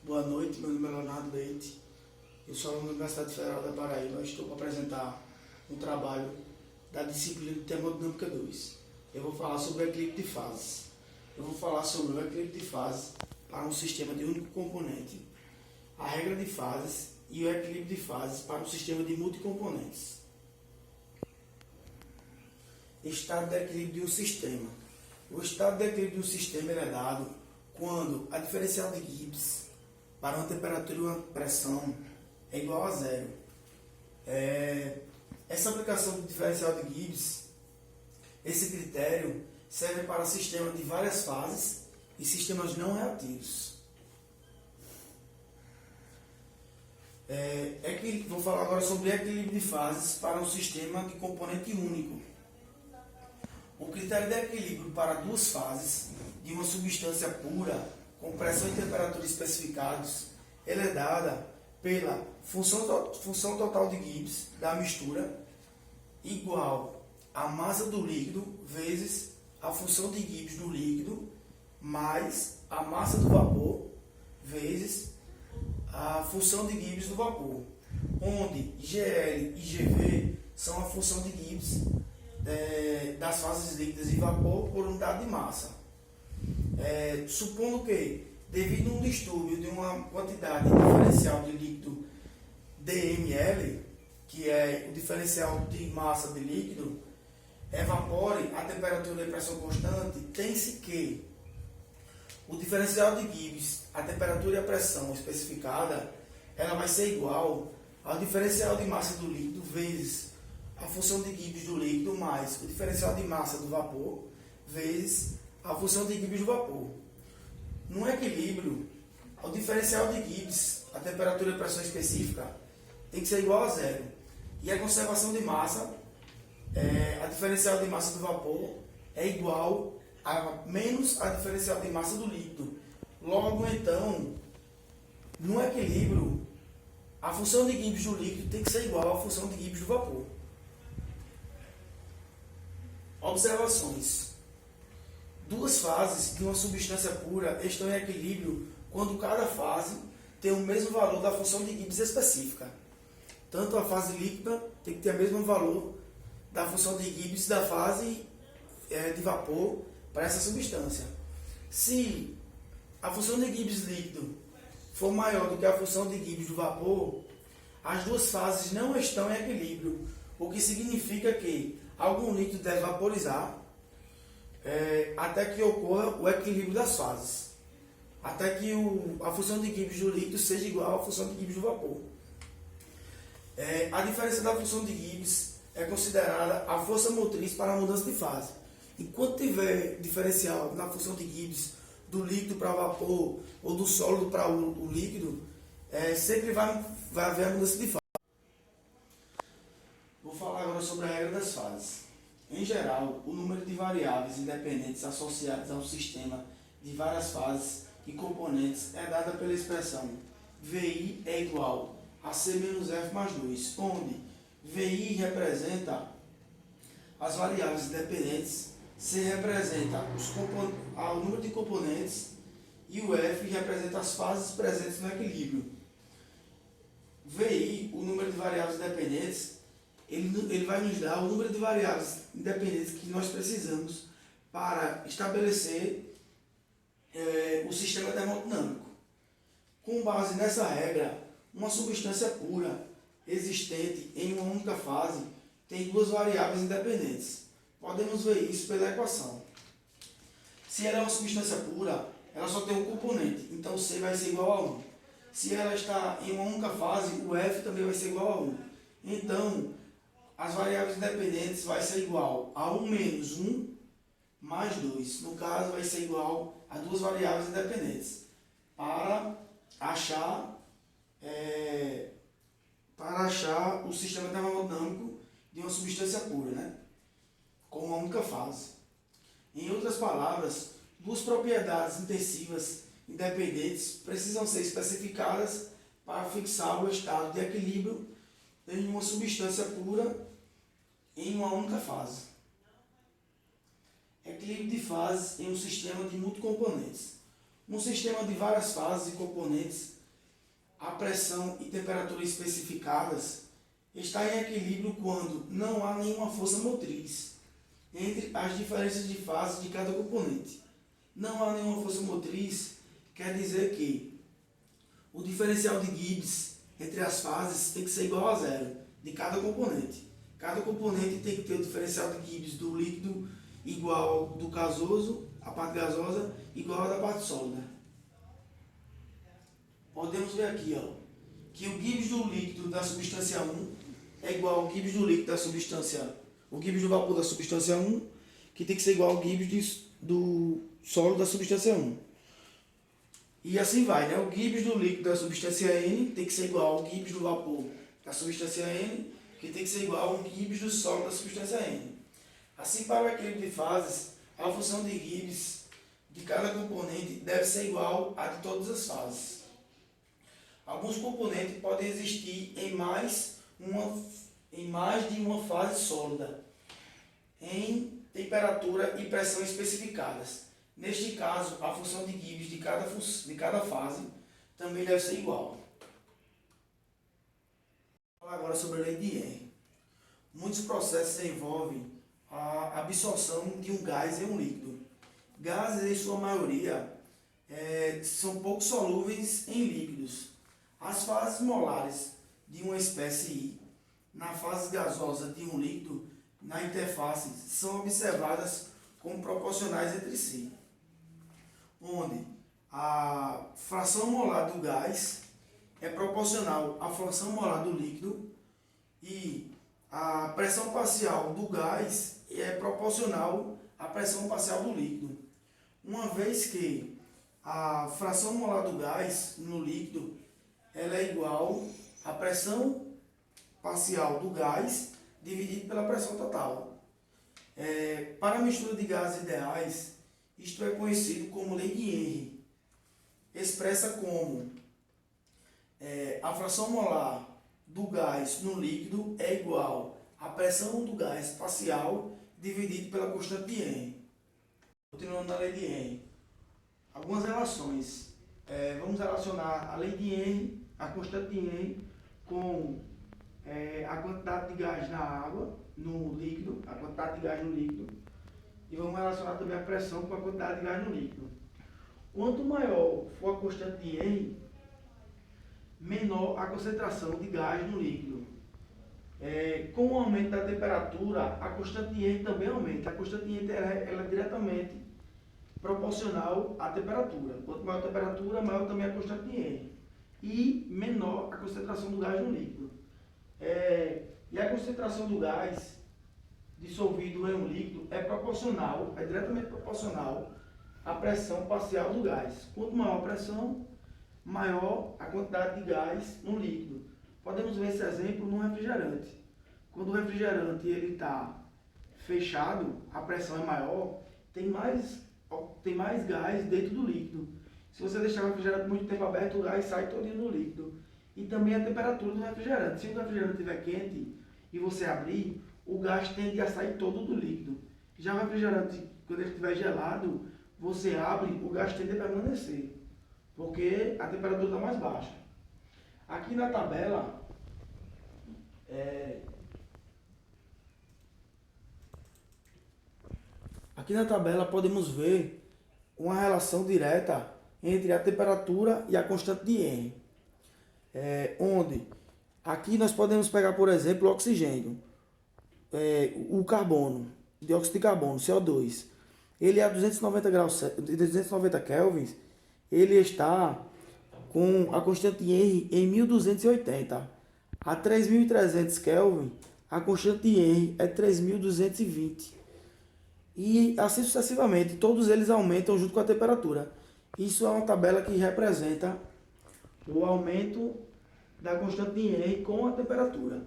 Boa noite, meu nome é Leonardo Leite, eu sou aluno da Universidade Federal da Paraíba. Estou para apresentar um trabalho da disciplina de Termodinâmica 2. Eu vou falar sobre o equilíbrio de fases. Eu vou falar sobre o equilíbrio de fases para um sistema de único componente, a regra de fases e o equilíbrio de fases para um sistema de multicomponentes. Estado de equilíbrio de um sistema. O estado de equilíbrio de um sistema é dado quando a diferencial de Gibbs para uma temperatura e uma pressão é igual a zero. Essa aplicação do diferencial de Gibbs, esse critério, serve para sistemas de várias fases e sistemas não reativos. Vou falar agora sobre equilíbrio de fases para um sistema de componente único. O critério de equilíbrio para duas fases de uma substância pura com pressão e temperatura especificados, ela é dada pela função total de Gibbs da mistura igual a massa do líquido vezes a função de Gibbs do líquido mais a massa do vapor vezes a função de Gibbs do vapor, onde GL e GV são a função de Gibbs das fases líquidas e vapor por unidade de massa. Supondo que, devido a um distúrbio de uma quantidade diferencial de líquido dml, que é o diferencial de massa de líquido, evapore a temperatura e pressão constante, tem-se que o diferencial de Gibbs, a temperatura e a pressão especificada, ela vai ser igual ao diferencial de massa do líquido vezes a função de Gibbs do líquido mais o diferencial de massa do vapor vezes a função de Gibbs do vapor. No equilíbrio, o diferencial de Gibbs, a temperatura e a pressão específica, tem que ser igual a zero. E a conservação de massa, a diferencial de massa do vapor, é igual a menos a diferencial de massa do líquido. Logo, então, no equilíbrio, a função de Gibbs do líquido tem que ser igual à função de Gibbs do vapor. Observações. Duas fases de uma substância pura estão em equilíbrio quando cada fase tem o mesmo valor da função de Gibbs específica. Tanto a fase líquida tem que ter o mesmo valor da função de Gibbs da fase de vapor para essa substância. Se a função de Gibbs líquido for maior do que a função de Gibbs do vapor, as duas fases não estão em equilíbrio, o que significa que algum líquido deve vaporizar até que ocorra o equilíbrio das fases, até que a função de Gibbs do líquido seja igual à função de Gibbs do vapor. A diferença da função de Gibbs é considerada a força motriz para a mudança de fase. Enquanto tiver diferencial na função de Gibbs do líquido para o vapor ou do sólido para o líquido, sempre vai haver a mudança de fase. Vou falar agora sobre a regra das fases. Em geral, o número de variáveis independentes associadas a um sistema de várias fases e componentes é dada pela expressão VI é igual a C menos F mais 2, onde VI representa as variáveis independentes, C representa o número de componentes e o F representa as fases presentes no equilíbrio. VI, o número de variáveis independentes, ele vai nos dar o número de variáveis independentes que nós precisamos para estabelecer o sistema termodinâmico. Com base nessa regra, uma substância pura existente em uma única fase tem duas variáveis independentes. Podemos ver isso pela equação. Se ela é uma substância pura, ela só tem um componente, então C vai ser igual a 1. Se ela está em uma única fase, o F também vai ser igual a 1. Então, as variáveis independentes vai ser igual a 1 menos 1 mais 2. No caso, vai ser igual a duas variáveis independentes. Para achar o sistema termodinâmico de uma substância pura, né? Com uma única fase. Em outras palavras, duas propriedades intensivas independentes precisam ser especificadas para fixar o estado de equilíbrio em uma substância pura em uma única fase. Equilíbrio de fases em um sistema de multicomponentes. Um sistema de várias fases e componentes a pressão e temperatura especificadas está em equilíbrio quando não há nenhuma força motriz entre as diferenças de fase de cada componente. Não há nenhuma força motriz quer dizer que o diferencial de Gibbs entre as fases tem que ser igual a zero de cada componente. Cada componente tem que ter o diferencial de Gibbs do líquido igual ao do gasoso, a parte gasosa, igual à da parte sólida. Podemos ver aqui, ó, que o Gibbs do líquido da substância 1 é igual ao Gibbs do líquido da substância, o Gibbs do vapor da substância 1, que tem que ser igual ao Gibbs do sólido da substância 1. E assim vai, né? O Gibbs do líquido da substância N tem que ser igual ao Gibbs do vapor da substância N, que tem que ser igual ao Gibbs do sólido da substância N. Assim, para o equilíbrio de fases, a função de Gibbs de cada componente deve ser igual à de todas as fases. Alguns componentes podem existir em mais de uma fase sólida, em temperatura e pressão especificadas. Neste caso, a função de Gibbs de cada fase também deve ser igual. Vou falar agora sobre a lei de Henry. Muitos processos envolvem a absorção de um gás em um líquido. Gases, em sua maioria, são pouco solúveis em líquidos. As fases molares de uma espécie I, na fase gasosa de um líquido, na interface, são observadas como proporcionais entre si, onde a fração molar do gás é proporcional à fração molar do líquido e a pressão parcial do gás é proporcional à pressão parcial do líquido. Uma vez que a fração molar do gás no líquido ela é igual à pressão parcial do gás dividido pela pressão total. Para a mistura de gases ideais, isto é conhecido como lei de Henry, expressa como a fração molar do gás no líquido é igual à pressão do gás parcial dividido pela constante de Henry. Continuando na lei de Henry, algumas relações. Vamos relacionar a lei de Henry, a constante de Henry, com a quantidade de gás na água, no líquido, a quantidade de gás no líquido, e vamos relacionar também a pressão com a quantidade de gás no líquido. Quanto maior for a constante de Henry, menor a concentração de gás no líquido. Com o aumento da temperatura, a constante de Henry também aumenta. A constante de Henry ela é diretamente proporcional à temperatura. Quanto maior a temperatura, maior também a constante de Henry. E menor a concentração do gás no líquido. E a concentração do gás dissolvido em um líquido é diretamente proporcional à pressão parcial do gás. Quanto maior a pressão, maior a quantidade de gás no líquido. Podemos ver esse exemplo no refrigerante. Quando o refrigerante está fechado, a pressão é maior, tem mais gás dentro do líquido. Se você deixar o refrigerante muito tempo aberto, o gás sai todo no líquido. E também a temperatura do refrigerante. Se o refrigerante estiver quente e você abrir, o gás tende a sair todo do líquido. Já o refrigerante, quando ele estiver gelado, você abre, o gás tende a permanecer, porque a temperatura está mais baixa. Aqui na tabela, podemos ver uma relação direta entre a temperatura e a constante de Henry. Onde aqui nós podemos pegar, por exemplo, o oxigênio, o carbono, dióxido de carbono, CO2. Ele é a 290 kelvins, ele está com a constante de Henry em 1280. A 3300 Kelvin, a constante de Henry é 3220. E assim sucessivamente, todos eles aumentam junto com a temperatura. Isso é uma tabela que representa o aumento da constante de Henry com a temperatura.